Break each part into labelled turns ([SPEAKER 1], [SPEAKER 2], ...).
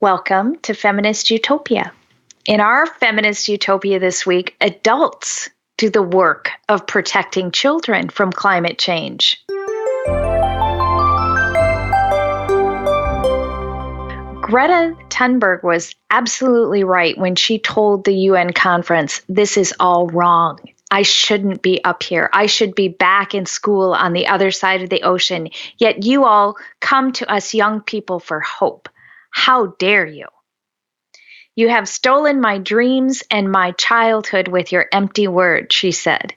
[SPEAKER 1] Welcome to Feminist Utopia. In our Feminist Utopia this week, adults do the work of protecting children from climate change. Greta Thunberg was absolutely right when she told the UN conference, "This is all wrong. I shouldn't be up here. I should be back in school on the other side of the ocean. Yet you all come to us young people for hope. How dare you? You have stolen my dreams and my childhood with your empty words," she said.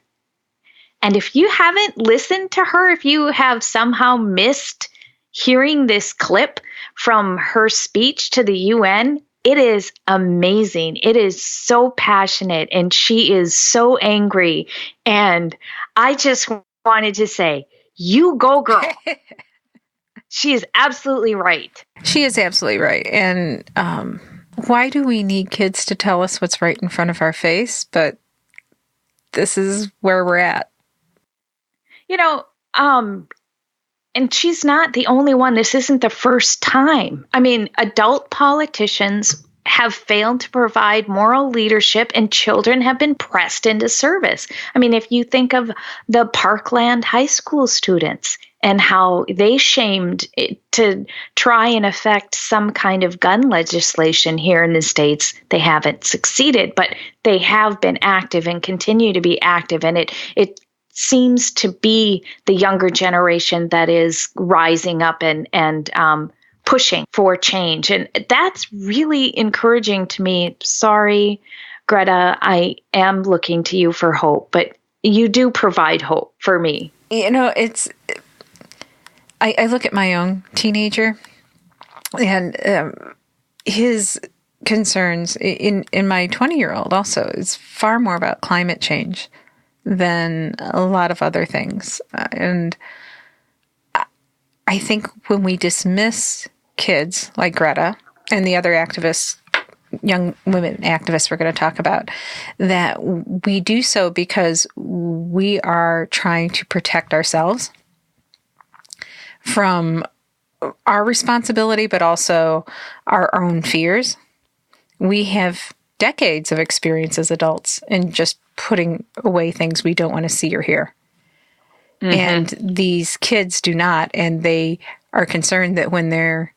[SPEAKER 1] And if you haven't listened to her, if you have somehow missed hearing this clip from her speech to the UN, it is amazing. It is so passionate and she is so angry. And I just wanted to say, you go, girl. She is absolutely right.
[SPEAKER 2] She is absolutely right. And why do we need kids to tell us what's right in front of our face? But this is where we're at.
[SPEAKER 1] And she's not the only one. This isn't the first time. I mean, adult politicians have failed to provide moral leadership and children have been pressed into service. I mean, if you think of the Parkland high school students and how they shamed to try and affect some kind of gun legislation here in the States, they haven't succeeded, but they have been active and continue to be active. And it seems to be the younger generation that is rising up and pushing for change. And that's really encouraging to me. Sorry, Greta, I am looking to you for hope, but you do provide hope for me.
[SPEAKER 2] I look at my own teenager and his concerns in my 20-year-old also is far more about climate change than a lot of other things. And I think when we dismiss kids like Greta and the other activists, young women activists we're going to talk about, that we do so because we are trying to protect ourselves from our responsibility, but also our own fears. We have decades of experience as adults in just putting away things we don't want to see or hear. Mm-hmm. And these kids do not, and they are concerned that when they're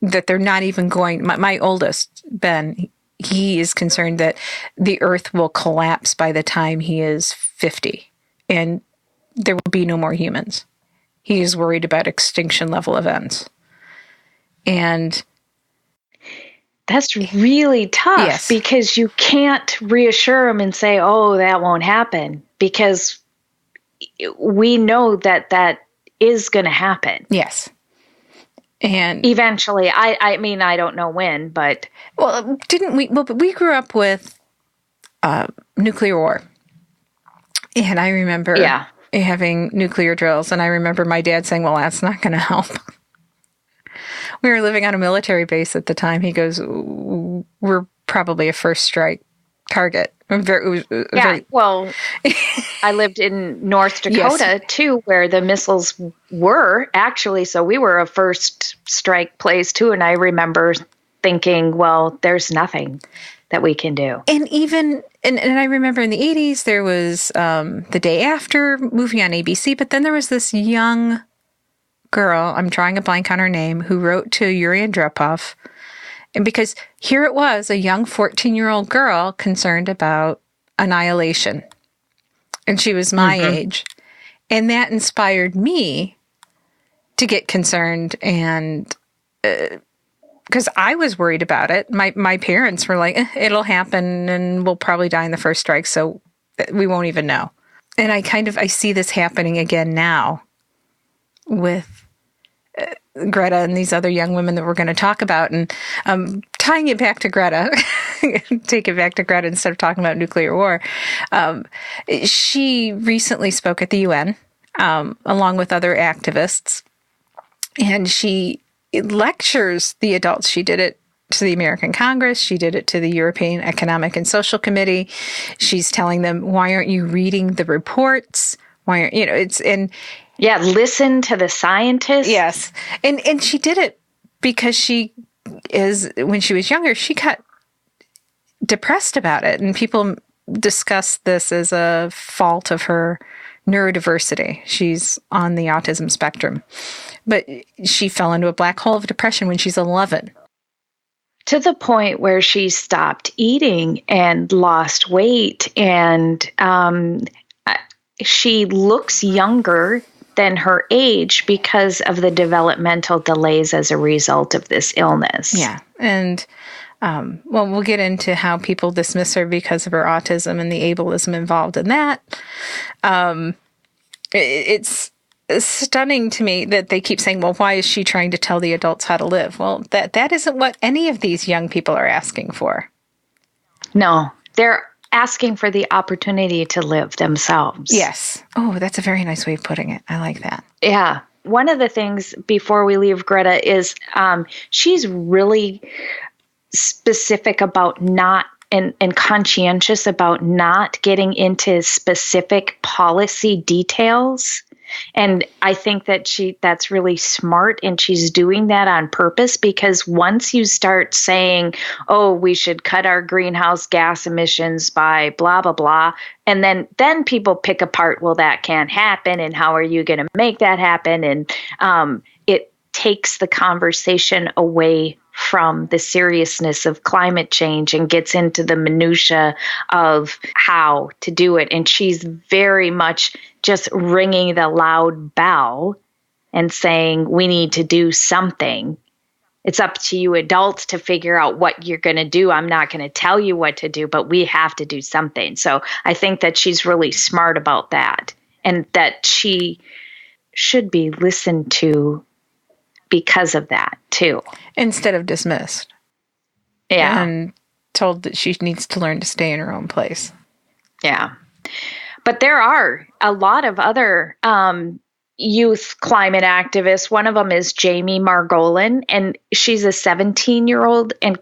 [SPEAKER 2] not even going. My oldest, Ben, he is concerned that the earth will collapse by the time he is 50 and there will be no more humans. He is worried about extinction level events. And
[SPEAKER 1] that's really tough. Yes. Because you can't reassure him and say, oh, that won't happen, because we know that is going to happen.
[SPEAKER 2] Yes. And
[SPEAKER 1] eventually, I mean, I don't know when, but.
[SPEAKER 2] Well, didn't we? Well, but we grew up with nuclear war. And I remember having nuclear drills. And I remember my dad saying, well, that's not going to help. We were living on a military base at the time. He goes, we're probably a first strike target.
[SPEAKER 1] Well, I lived in North Dakota, too, where the missiles were actually. So we were a first strike place, too. And I remember thinking, well, there's nothing that we can do.
[SPEAKER 2] And even, and I remember in the 80s, there was The Day After movie on ABC. But then there was this young girl, I'm drawing a blank on her name, who wrote to Yuri Andropov. And because here it was, a young 14-year-old girl concerned about annihilation. And she was my age. And that inspired me to get concerned. And because I was worried about it. My parents were like, it'll happen and we'll probably die in the first strike, so we won't even know. And I see this happening again now with Greta and these other young women that we're going to talk about. And tying it back to Greta, take it back to Greta instead of talking about nuclear war. She recently spoke at the UN along with other activists, and she lectures the adults. She did it to the American Congress. She did it to the European Economic and Social Committee. She's telling them, why aren't you reading the reports? Why aren't,
[SPEAKER 1] listen to the scientists.
[SPEAKER 2] Yes. And she did it because she when she was younger, she got depressed about it, and people discuss this as a fault of her neurodiversity. She's on the autism spectrum, but she fell into a black hole of depression when she's 11.
[SPEAKER 1] To the point where she stopped eating and lost weight, and she looks younger than her age because of the developmental delays as a result of this illness.
[SPEAKER 2] Yeah. And, we'll get into how people dismiss her because of her autism and the ableism involved in that. It's stunning to me that they keep saying, well, why is she trying to tell the adults how to live? Well, that isn't what any of these young people are asking for.
[SPEAKER 1] No, they're asking for the opportunity to live themselves.
[SPEAKER 2] Yes. Oh, that's a very nice way of putting it. I like that.
[SPEAKER 1] Yeah. One of the things before we leave Greta is she's really specific about not and conscientious about not getting into specific policy details. And I think that that's really smart, and she's doing that on purpose, because once you start saying, oh, we should cut our greenhouse gas emissions by blah, blah, blah, and then people pick apart, well, that can't happen, and how are you going to make that happen? And it takes the conversation away from the seriousness of climate change and gets into the minutia of how to do it. And she's very much just ringing the loud bell and saying, we need to do something. It's up to you adults to figure out what you're going to do. I'm not going to tell you what to do, but we have to do something. So I think that she's really smart about that, and that she should be listened to because of that too.
[SPEAKER 2] Instead of dismissed.
[SPEAKER 1] Yeah.
[SPEAKER 2] And told that she needs to learn to stay in her own place.
[SPEAKER 1] Yeah. But there are a lot of other youth climate activists. One of them is Jamie Margolin, and she's a 17-year-old and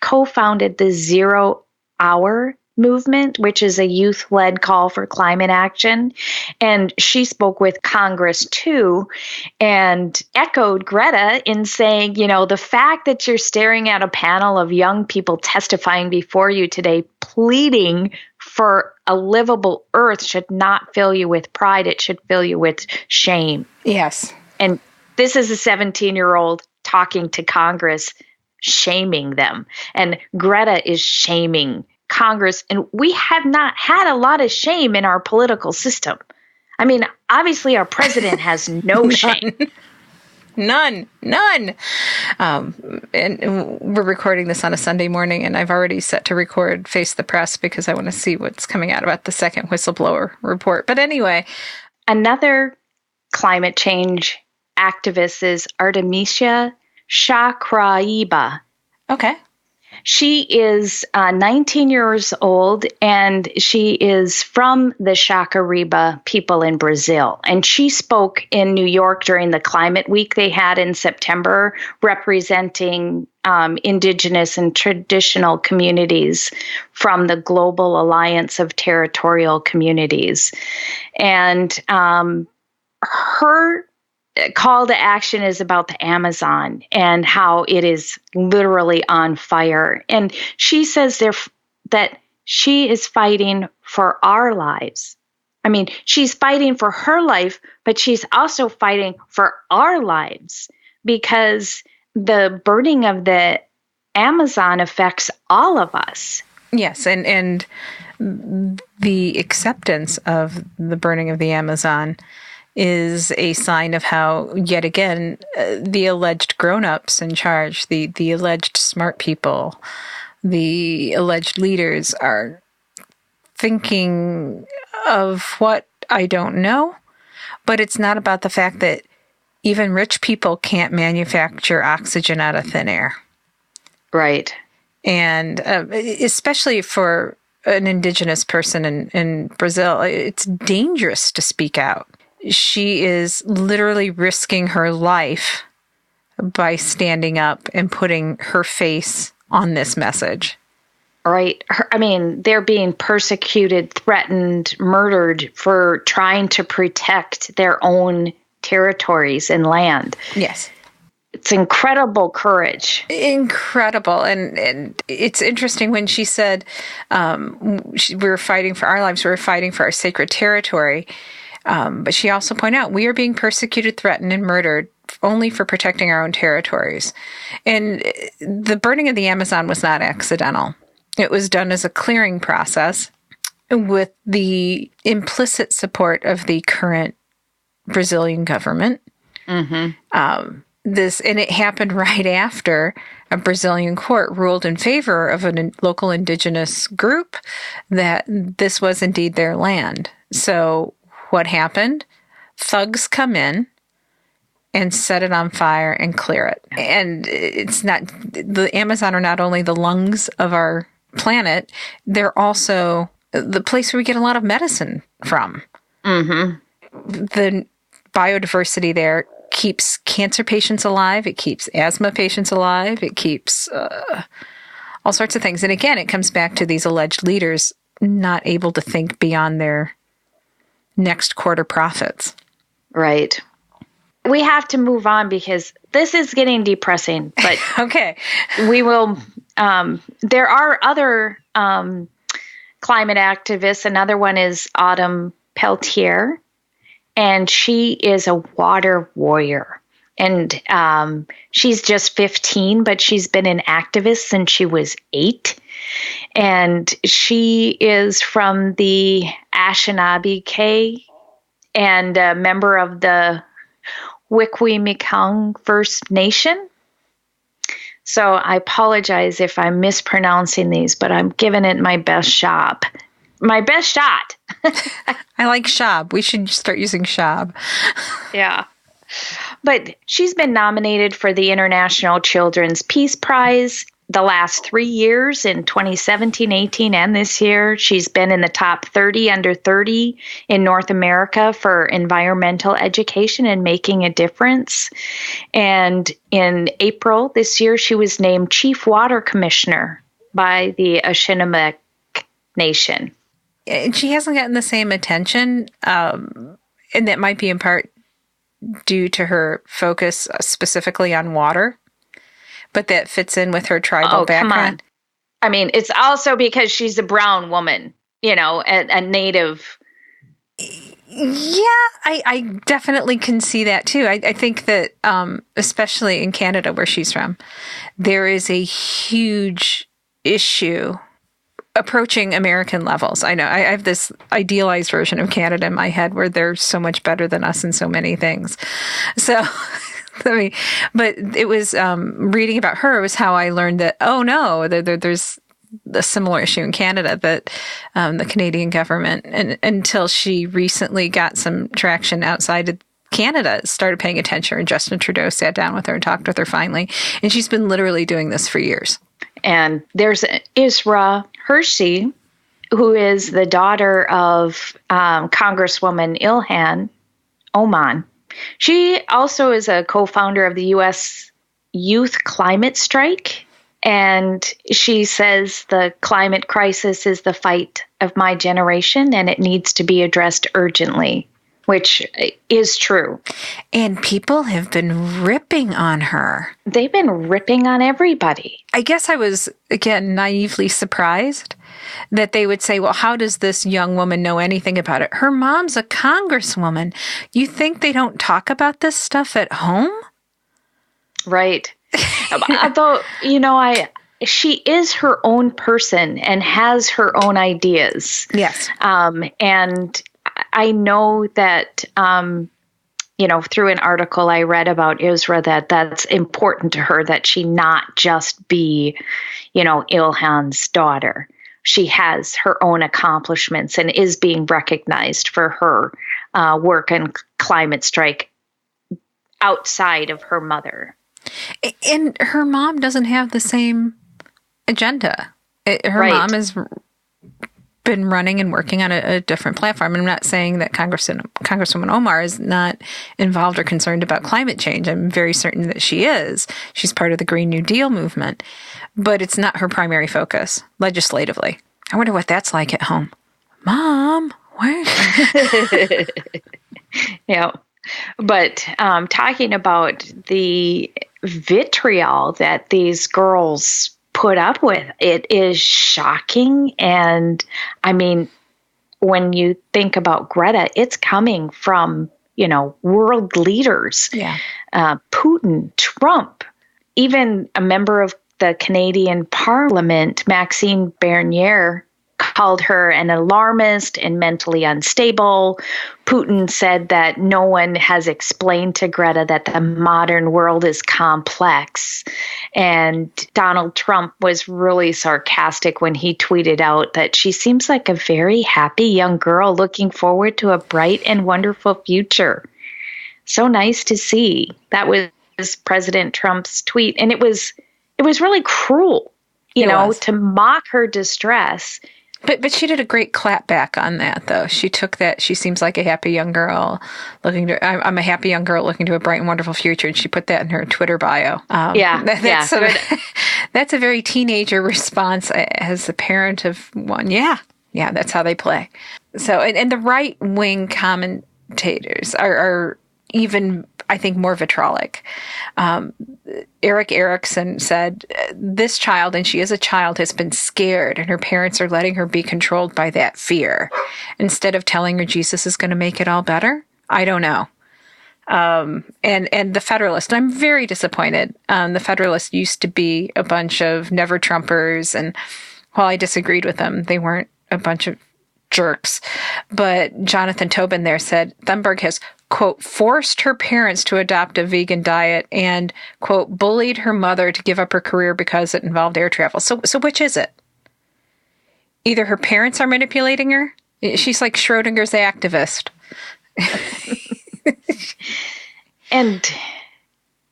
[SPEAKER 1] co-founded the 0 Hour movement, which is a youth-led call for climate action. And she spoke with Congress too, and echoed Greta in saying, the fact that you're staring at a panel of young people testifying before you today, pleading for a livable earth, should not fill you with pride. It should fill you with shame.
[SPEAKER 2] Yes.
[SPEAKER 1] And this is a 17-year-old talking to Congress, shaming them. And Greta is shaming Congress, and we have not had a lot of shame in our political system. I mean, obviously our president has no shame.
[SPEAKER 2] None. And we're recording this on a Sunday morning, and I've already set to record Face the Press because I want to see what's coming out about the second whistleblower report. But anyway.
[SPEAKER 1] Another climate change activist is Artemisa Xakriaba.
[SPEAKER 2] Okay.
[SPEAKER 1] She is 19 years old, and she is from the Xakriaba people in Brazil. And she spoke in New York during the Climate Week they had in September, representing indigenous and traditional communities from the Global Alliance of Territorial Communities. And her call to action is about the Amazon and how it is literally on fire. And she says that she is fighting for our lives. I mean, she's fighting for her life, but she's also fighting for our lives, because the burning of the Amazon affects all of us.
[SPEAKER 2] Yes, and the acceptance of the burning of the Amazon is a sign of how, yet again, the alleged grown-ups in charge, the alleged smart people, the alleged leaders are thinking of what I don't know, but it's not about the fact that even rich people can't manufacture oxygen out of thin air.
[SPEAKER 1] Right.
[SPEAKER 2] And especially for an indigenous person in Brazil, it's dangerous to speak out. She is literally risking her life by standing up and putting her face on this message.
[SPEAKER 1] Right. They're being persecuted, threatened, murdered for trying to protect their own territories and land.
[SPEAKER 2] Yes.
[SPEAKER 1] It's incredible courage.
[SPEAKER 2] Incredible. And it's interesting when she said, we're fighting for our lives, we're fighting for our sacred territory. But she also pointed out, we are being persecuted, threatened, and murdered only for protecting our own territories. And the burning of the Amazon was not accidental. It was done as a clearing process with the implicit support of the current Brazilian government. Mm-hmm. And it happened right after a Brazilian court ruled in favor of a local indigenous group that this was indeed their land. So what happened? Thugs come in and set it on fire and clear it. And it's not, the Amazon are not only the lungs of our planet, they're also the place where we get a lot of medicine from. Mm-hmm. The biodiversity there keeps cancer patients alive. It keeps asthma patients alive. It keeps all sorts of things. And again, it comes back to these alleged leaders not able to think beyond their next quarter profits.
[SPEAKER 1] Right. We have to move on because this is getting depressing, but
[SPEAKER 2] okay.
[SPEAKER 1] We will. There are other climate activists. Another one is Autumn Peltier, and she is a water warrior. And she's just 15, but she's been an activist since she was 8. And she is from the Anishinaabe and a member of the Wickwemikong First Nation. So I apologize if I'm mispronouncing these, but I'm giving it my best shot. My best shot.
[SPEAKER 2] I like Shab. We should start using Shab.
[SPEAKER 1] Yeah. But she's been nominated for the International Children's Peace Prize the last 3 years, in 2017, 18, and this year. She's been in the top 30 under 30 in North America for environmental education and making a difference. And in April this year, she was named Chief Water Commissioner by the Anishinaabe Nation.
[SPEAKER 2] And she hasn't gotten the same attention, and that might be in part due to her focus specifically on water. But that fits in with her tribal background. Come on.
[SPEAKER 1] I mean, it's also because she's a brown woman, a native.
[SPEAKER 2] Yeah, I definitely can see that too. I think that, especially in Canada, where she's from, there is a huge issue approaching American levels. I know I have this idealized version of Canada in my head where they're so much better than us in so many things. So... but it was reading about her was how I learned that, oh no, there's a similar issue in Canada that the Canadian government, and until she recently got some traction outside of Canada, started paying attention, and Justin Trudeau sat down with her and talked with her finally. And she's been literally doing this for years. And
[SPEAKER 1] there's Isra Hershey, who is the daughter of Congresswoman Ilhan Omar. She also is a co-founder of the U.S. Youth Climate Strike, and she says the climate crisis is the fight of my generation, and it needs to be addressed urgently, which is true.
[SPEAKER 2] And people have been ripping on her.
[SPEAKER 1] They've been ripping on everybody.
[SPEAKER 2] I guess I was, again, naively surprised that they would say, well, how does this young woman know anything about it? Her mom's a congresswoman. You think they don't talk about this stuff at home?
[SPEAKER 1] Right. Although, she is her own person and has her own ideas.
[SPEAKER 2] Yes.
[SPEAKER 1] And I know that, through an article I read about Isra, that's important to her, that she not just be, Ilhan's daughter. She has her own accomplishments and is being recognized for her work in climate strike outside of her mother.
[SPEAKER 2] And her mom doesn't have the same agenda. Her mom has been running and working on a different platform. And I'm not saying that Congresswoman Omar is not involved or concerned about climate change. I'm very certain that she is. She's part of the Green New Deal movement. But it's not her primary focus legislatively. I wonder what that's like at home. Mom, where?
[SPEAKER 1] Yeah. But talking about the vitriol that these girls put up with. It is shocking. And I mean, when you think about Greta, it's coming from, world leaders.
[SPEAKER 2] Yeah.
[SPEAKER 1] Putin, Trump, even a member of the Canadian Parliament, Maxime Bernier, called her an alarmist and mentally unstable. Putin said that no one has explained to Greta that the modern world is complex. And Donald Trump was really sarcastic when he tweeted out that she seems like a very happy young girl looking forward to a bright and wonderful future. So nice to see. That was President Trump's tweet. And it was really cruel, to mock her distress.
[SPEAKER 2] But she did a great clap back on that, though. She took that. She seems like a happy young girl I'm a happy young girl looking to a bright and wonderful future. And she put that in her Twitter bio. That's a very teenager response as a parent of one. Yeah, that's how they play. So, and the right wing commentators are even, I think, more vitriolic. Eric Erickson said, this child, and she is a child, has been scared, and her parents are letting her be controlled by that fear instead of telling her Jesus is going to make it all better. I don't know. And the Federalist, I'm very disappointed. The Federalist used to be a bunch of never Trumpers, and while I disagreed with them, they weren't a bunch of jerks. But Jonathan Tobin there said Thunberg has, quote, forced her parents to adopt a vegan diet and, quote, bullied her mother to give up her career because it involved air travel. So which is it? Either her parents are manipulating her. She's like Schrodinger's activist.
[SPEAKER 1] And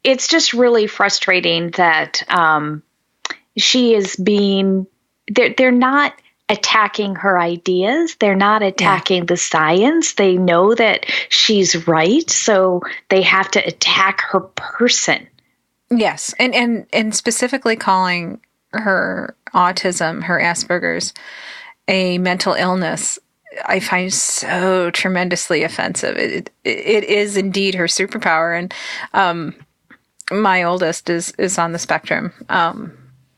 [SPEAKER 1] it's just really frustrating that she is being, they're not attacking her ideas. They're not attacking the science. They know that she's right, so they have to attack her person.
[SPEAKER 2] Yes, and specifically calling her autism, her Asperger's, a mental illness, I find so tremendously offensive. It is indeed her superpower, and my oldest is on the spectrum.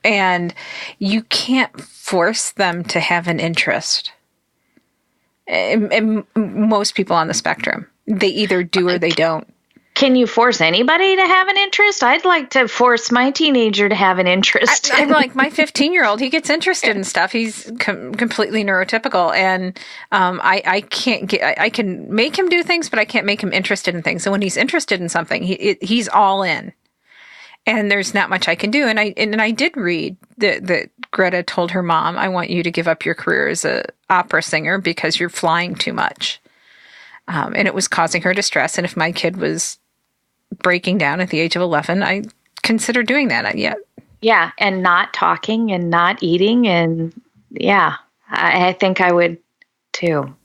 [SPEAKER 2] And you can't force them to have an interest. And most people on the spectrum, they either do or they don't.
[SPEAKER 1] Can you force anybody to have an interest? I'd like to force my teenager to have an interest.
[SPEAKER 2] I'm like my 15-year-old. He gets interested in stuff. He's completely neurotypical, and I can't get. I can make him do things, but I can't make him interested in things. So when he's interested in something, he's all in. And there's not much I can do. And I did read that Greta told her mom, I want you to give up your career as an opera singer because you're flying too much. And it was causing her distress. And if my kid was breaking down at the age of 11, I consider doing that yet.
[SPEAKER 1] Yeah, and not talking and not eating. And yeah, I think I would too.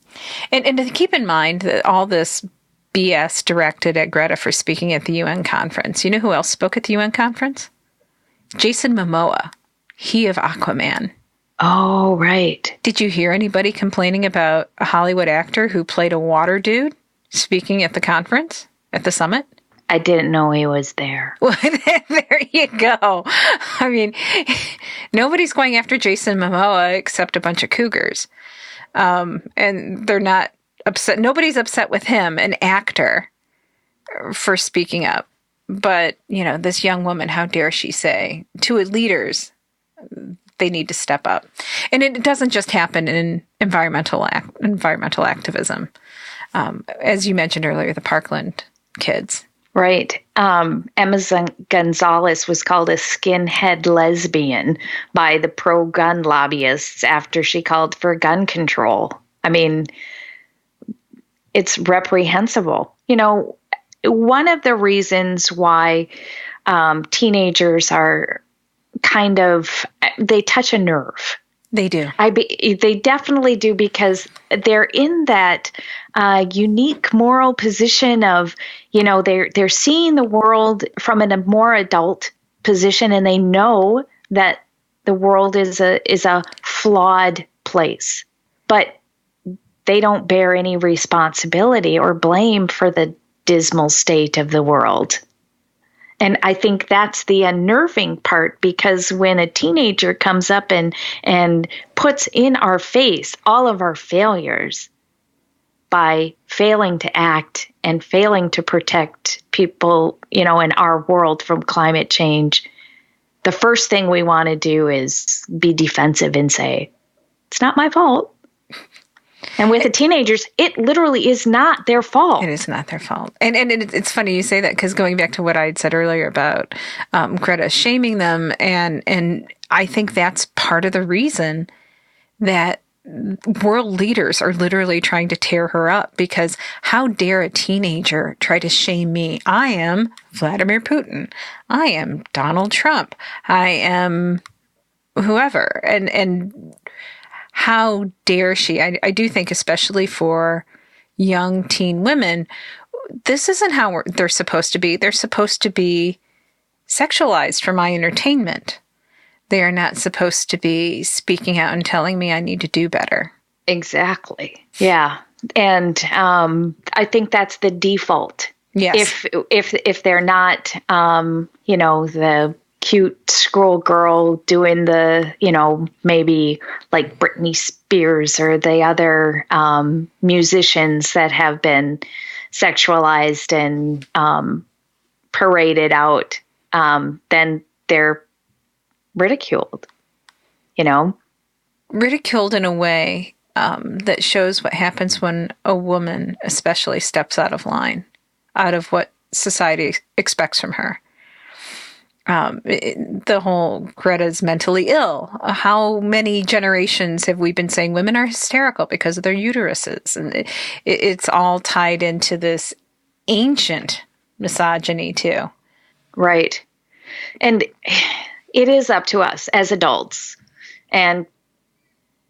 [SPEAKER 2] And to keep in mind that all this BS directed at Greta for speaking at the UN conference. You know who else spoke at the UN conference? Jason Momoa, he of Aquaman.
[SPEAKER 1] Oh, right.
[SPEAKER 2] Did you hear anybody complaining about a Hollywood actor who played a water dude speaking at the conference, at the summit?
[SPEAKER 1] I didn't know he was there.
[SPEAKER 2] Well, there you go. I mean, nobody's going after Jason Momoa except a bunch of cougars. And they're not upset. Nobody's upset with him, an actor, for speaking up. But, this young woman, how dare she say to leaders, they need to step up. And it doesn't just happen in environmental activism. As you mentioned earlier, the Parkland kids.
[SPEAKER 1] Right. Emma Gonzalez was called a skinhead lesbian by the pro-gun lobbyists after she called for gun control. I mean, it's reprehensible. One of the reasons why teenagers are they touch a nerve.
[SPEAKER 2] They do.
[SPEAKER 1] They definitely do, because they're in that unique moral position of, they're seeing the world from a more adult position, and they know that the world is a flawed place, but they don't bear any responsibility or blame for the dismal state of the world. And I think that's the unnerving part, because when a teenager comes up and puts in our face all of our failures by failing to act and failing to protect people, in our world from climate change, the first thing we want to do is be defensive and say, it's not my fault. And with the teenagers, it literally is not their fault.
[SPEAKER 2] It is not their fault. And it's funny you say that, because going back to what I had said earlier about Greta shaming them, and I think that's part of the reason that world leaders are literally trying to tear her up, because how dare a teenager try to shame me? I am Vladimir Putin. I am Donald Trump. I am whoever. And how dare she? I do think, especially for young teen women, this isn't how they're supposed to be. They're supposed to be sexualized for my entertainment. They are not supposed to be speaking out and telling me I need to do better.
[SPEAKER 1] Exactly. Yeah. And I think that's the default.
[SPEAKER 2] Yes.
[SPEAKER 1] If they're not, the cute scroll girl doing the, maybe like Britney Spears or the other musicians that have been sexualized and paraded out, then they're ridiculed,
[SPEAKER 2] Ridiculed in a way that shows what happens when a woman especially steps out of line, out of what society expects from her. The whole Greta's mentally ill. How many generations have we been saying women are hysterical because of their uteruses? And it's all tied into this ancient misogyny too.
[SPEAKER 1] Right. And it is up to us as adults, and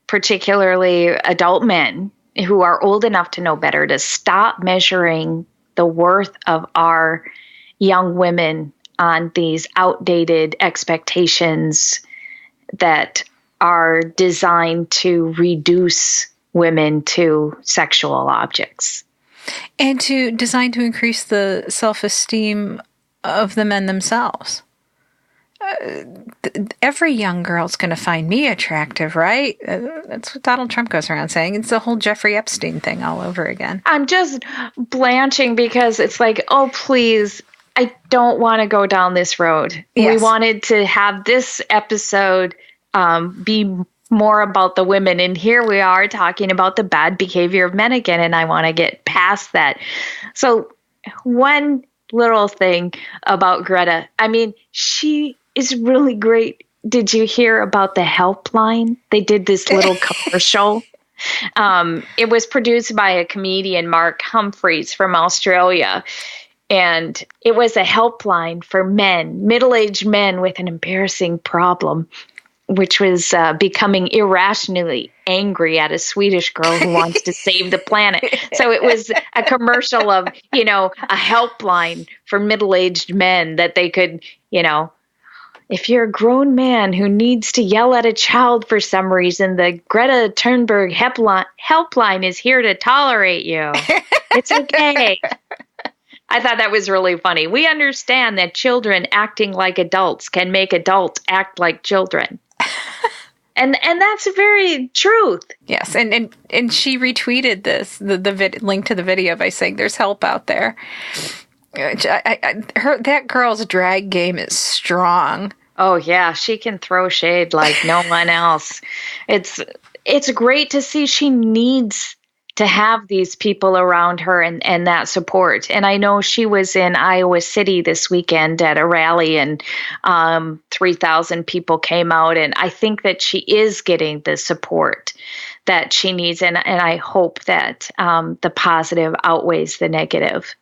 [SPEAKER 1] particularly adult men who are old enough to know better, to stop measuring the worth of our young women on these outdated expectations that are designed to reduce women to sexual objects.
[SPEAKER 2] And designed to increase the self-esteem of the men themselves. Every young girl's going to find me attractive, right? That's what Donald Trump goes around saying. It's the whole Jeffrey Epstein thing all over again.
[SPEAKER 1] I'm just blanching because it's like, oh, please, I don't want to go down this road.
[SPEAKER 2] Yes.
[SPEAKER 1] We wanted to have this episode be more about the women, and here we are talking about the bad behavior of men again, and I want to get past that. So one little thing about Greta, I mean, she is really great. Did you hear about the helpline? They did this little commercial. It was produced by a comedian, Mark Humphreys from Australia. And it was a helpline for men, middle-aged men with an embarrassing problem, which was becoming irrationally angry at a Swedish girl who wants to save the planet. So it was a commercial of, a helpline for middle-aged men that they could, if you're a grown man who needs to yell at a child for some reason, the Greta Thunberg helpline is here to tolerate you. It's okay. I thought that was really funny. We understand that children acting like adults can make adults act like children. And that's a very truth.
[SPEAKER 2] Yes, and she retweeted this, the link to the video, by saying there's help out there. That girl's drag game is strong.
[SPEAKER 1] Oh yeah, she can throw shade like no one else. It's great to see. She needs to have these people around her and that support. And I know she was in Iowa City this weekend at a rally, and 3,000 people came out. And I think that she is getting the support that she needs. And I hope that the positive outweighs the negative.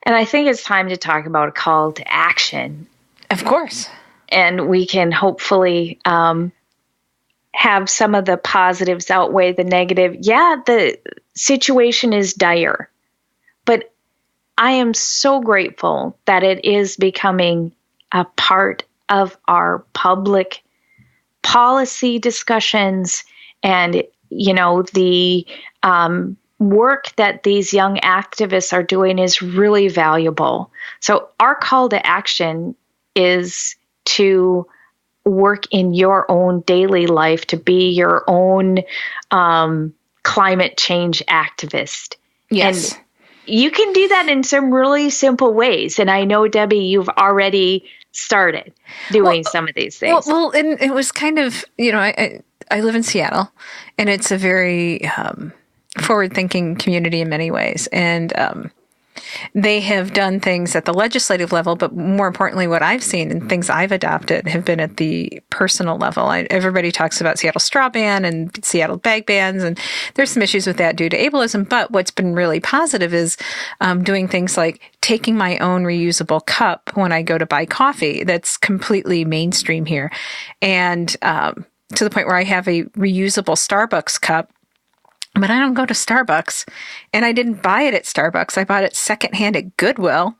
[SPEAKER 1] And I think it's time to talk about a call to action.
[SPEAKER 2] Of course.
[SPEAKER 1] And we can hopefully have some of the positives outweigh the negative. Yeah, the situation is dire, but I am so grateful that it is becoming a part of our public policy discussions and, the work that these young activists are doing is really valuable. So our call to action is to work in your own daily life, to be your own climate change activist.
[SPEAKER 2] Yes.
[SPEAKER 1] And you can do that in some really simple ways. And I know, Debbie, you've already started doing some of these things.
[SPEAKER 2] Well, and it was kind of, I live in Seattle, and it's a very forward-thinking community in many ways. And they have done things at the legislative level, but more importantly, what I've seen and things I've adopted have been at the personal level. Everybody talks about Seattle straw ban and Seattle bag bans, and there's some issues with that due to ableism. But what's been really positive is doing things like taking my own reusable cup when I go to buy coffee. That's completely mainstream here. And to the point where I have a reusable Starbucks cup. But I don't go to Starbucks, and I didn't buy it at Starbucks. I bought it secondhand at Goodwill,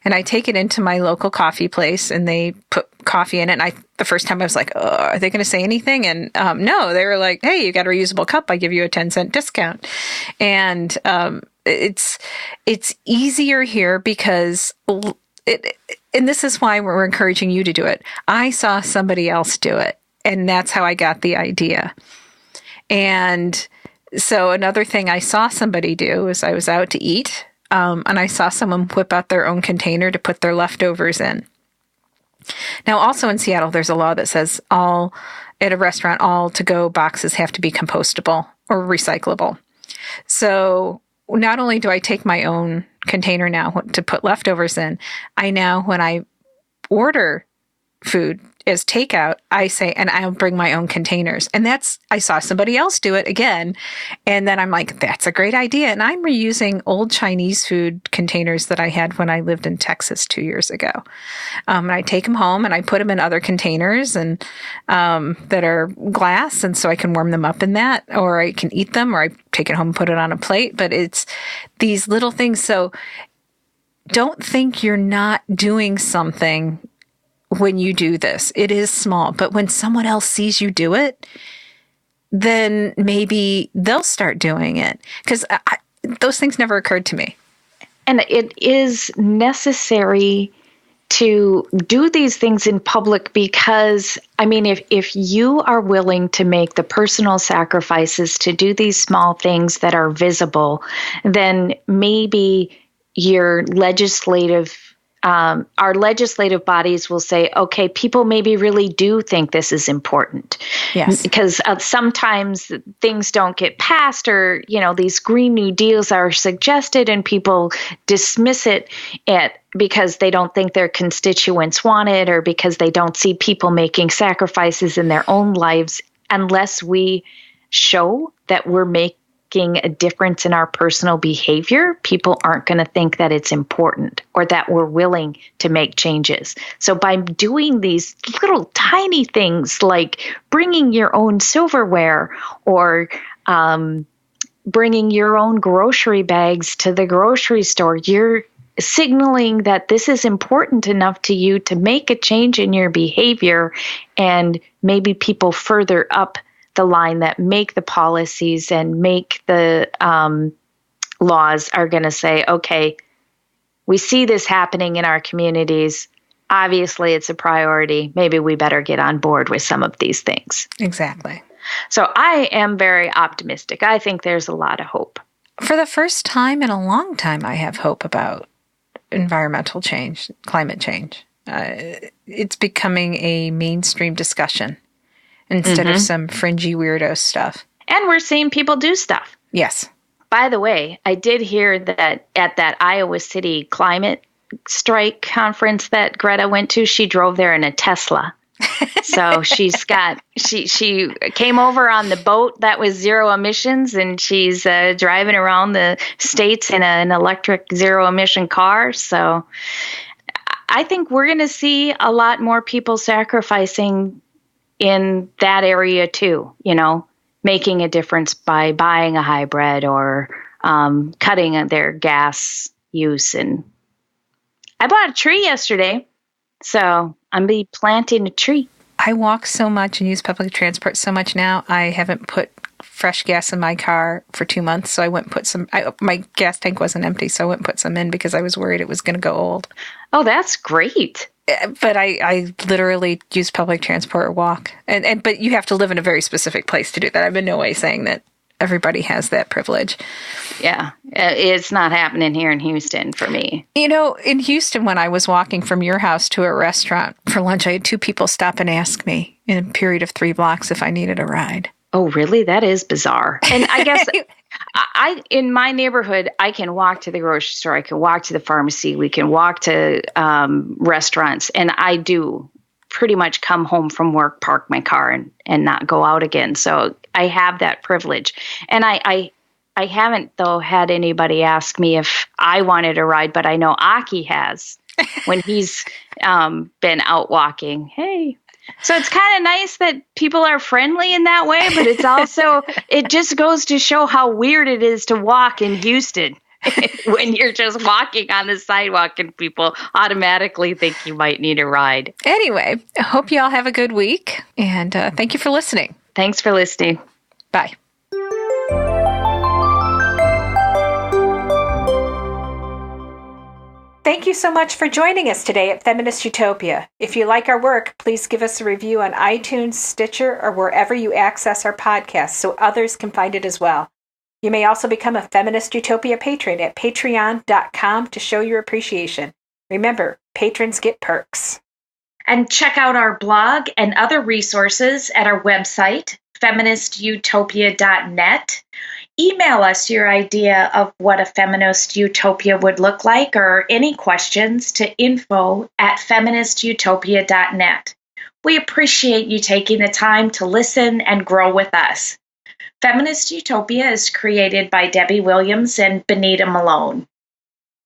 [SPEAKER 2] and I take it into my local coffee place, and they put coffee in it. And the first time I was like, oh, are they going to say anything? And no, they were like, hey, you got a reusable cup. I give you a 10-cent discount. And it's easier here because and this is why we're encouraging you to do it. I saw somebody else do it, and that's how I got the idea. And so another thing I saw somebody do is I was out to eat, and I saw someone whip out their own container to put their leftovers in. Now, also in Seattle, there's a law that says at a restaurant, all to-go boxes have to be compostable or recyclable. So not only do I take my own container now to put leftovers in, I now, when I order food as takeout, I say, and I'll bring my own containers. And I saw somebody else do it again. And then I'm like, that's a great idea. And I'm reusing old Chinese food containers that I had when I lived in Texas 2 years ago. And I take them home and I put them in other containers and that are glass. And so I can warm them up in that, or I can eat them, or I take it home and put it on a plate. But it's these little things. So don't think you're not doing something when you do this. It is small, but when someone else sees you do it, then maybe they'll start doing it, because those things never occurred to me.
[SPEAKER 1] And it is necessary to do these things in public because, I mean, if you are willing to make the personal sacrifices to do these small things that are visible, then maybe your our legislative bodies will say, okay, people maybe really do think this is important.
[SPEAKER 2] Yes.
[SPEAKER 1] Because sometimes things don't get passed, or, these Green New Deals are suggested and people dismiss it because they don't think their constituents want it, or because they don't see people making sacrifices in their own lives. Unless we show that we're making a difference in our personal behavior, people aren't going to think that it's important or that we're willing to make changes. So by doing these little tiny things like bringing your own silverware, or bringing your own grocery bags to the grocery store, you're signaling that this is important enough to you to make a change in your behavior. And maybe people further up the line that make the policies and make the laws are going to say, okay, we see this happening in our communities. Obviously, it's a priority. Maybe we better get on board with some of these things.
[SPEAKER 2] Exactly.
[SPEAKER 1] So I am very optimistic. I think there's a lot of hope.
[SPEAKER 2] For the first time in a long time, I have hope about environmental change, climate change. It's becoming a mainstream discussion instead of some fringy weirdo stuff.
[SPEAKER 1] And we're seeing people do stuff.
[SPEAKER 2] Yes.
[SPEAKER 1] By the way, I did hear that at that Iowa City climate strike conference that Greta went to, she drove there in a Tesla. So she came over on the boat that was zero emissions, and she's driving around the states in an electric zero emission car. So I think we're going to see a lot more people sacrificing in that area too, making a difference by buying a hybrid or cutting their gas use. And I bought a tree yesterday, so I'm be planting a tree.
[SPEAKER 2] I walk so much and use public transport so much now, I haven't put fresh gas in my car for 2 months, so I went and put some. My gas tank wasn't empty, so I went and put some in because I was worried it was going to go old.
[SPEAKER 1] Oh, that's great.
[SPEAKER 2] But I literally use public transport or walk, but you have to live in a very specific place to do that. I'm in no way saying that everybody has that privilege.
[SPEAKER 1] Yeah, it's not happening here in Houston for me.
[SPEAKER 2] You know, in Houston, when I was walking from your house to a restaurant for lunch, I had 2 people stop and ask me in a period of 3 blocks if I needed a ride.
[SPEAKER 1] Oh, really? That is bizarre. And I guess in my neighborhood, I can walk to the grocery store. I can walk to the pharmacy. We can walk to restaurants. And I do pretty much come home from work, park my car, and not go out again. So I have that privilege. And I haven't, though, had anybody ask me if I wanted a ride, but I know Aki has when he's been out walking. Hey. So it's kind of nice that people are friendly in that way, but it's also, it just goes to show how weird it is to walk in Houston when you're just walking on the sidewalk and people automatically think you might need a ride.
[SPEAKER 2] Anyway, I hope you all have a good week, and thank you for listening.
[SPEAKER 1] Thanks for listening.
[SPEAKER 2] Bye. Thank you so much for joining us today at Feminist Utopia. If you like our work, please give us a review on iTunes, Stitcher, or wherever you access our podcasts so others can find it as well. You may also become a Feminist Utopia patron at patreon.com to show your appreciation. Remember, patrons get perks.
[SPEAKER 1] And check out our blog and other resources at our website, feministutopia.net. Email us your idea of what a feminist utopia would look like or any questions to info@feministutopia.net. We appreciate you taking the time to listen and grow with us. Feminist Utopia is created by Debbie Williams and Benita Malone.